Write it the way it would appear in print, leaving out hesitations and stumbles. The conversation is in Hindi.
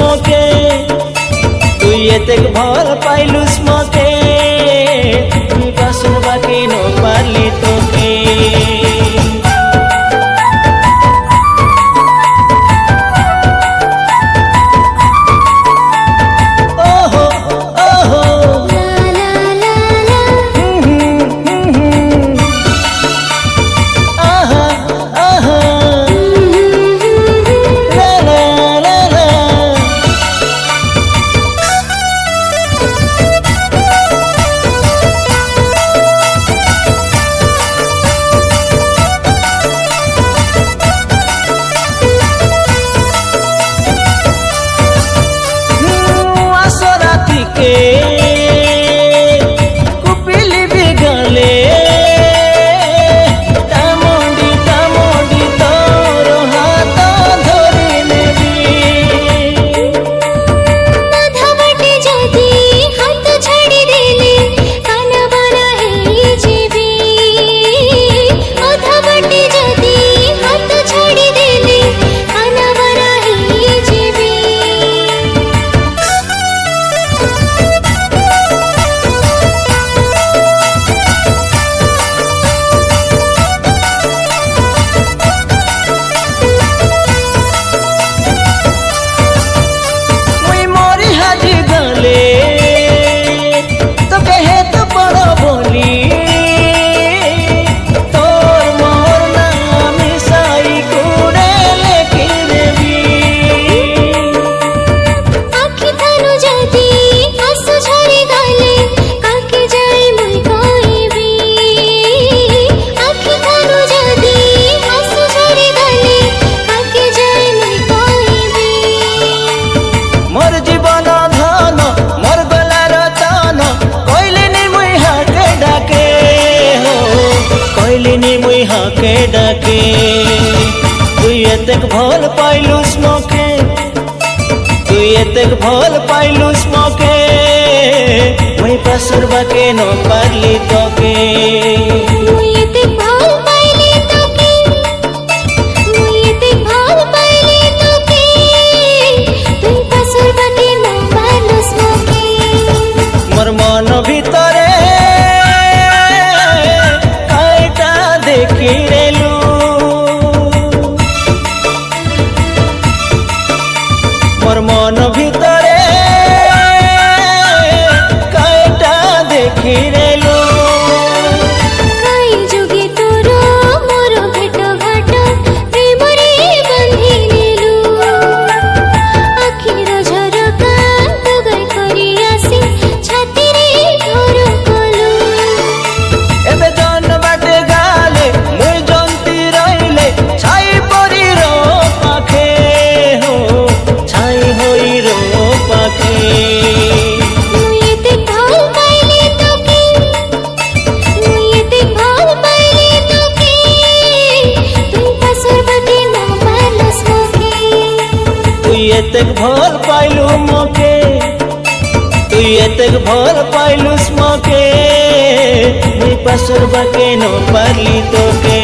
मोके तुई एतेक भल पाइलुस मोके मुई पासुर बाकी न पारली तोके कुपिली बिगले तामुंडी तामुंडी तोर हाथ धरी नेबी माधवटे जदी हाथ छाड़ी देले कानबाना हेई जीवी माधवटे जदी हाथ छाड़ी देले कानबाना हेई जीवी तो कहे तो बड़ा बोली तोर मोर नाम साई कुड़े लेके देवी आखि थानु जदी आंसू झरी गले काके जाए मुई कोइबी आखि थानु जदी आंसू झरी गले काके जाए मुई कोइबी मोर जीवन धन मोर गलार तन कोइलिनी मुई हाके डाके हो कोइलिनी मुई हाके डाके तुई एतेक भल पाइलुस मोके तुई एतेक भल पाइलुस मोके मुई पासुर बाके न पारली तोके मुई एतेक भल पाइली तोके मुई एतेक भल पाइली तोके तुई पासुर बाके न पारलुस मोके मोर मन भितरे काइटा देखी रेलू मोर मन भितरे काइटा देखी रेलू काई जुगे तोरो मोर भेट घाट प्रेमरे बंधी नेलु आखिर झरका दगाई करी आसी छाती रे घर कलु एबे जन बाटे गाले मुई जंती रहिले छाई परी रो पाखे हो छाई होई रो पाखे मुई एतेक भल पाइली तोके मुई एतेक भल पाइली तोके तुई पासुर बाके न पारलुस मोके तुई एतेक भल पाइलु मोके तुई एतेक भल पाइलुस मोके मुई पासुर बाके न पारली तोके।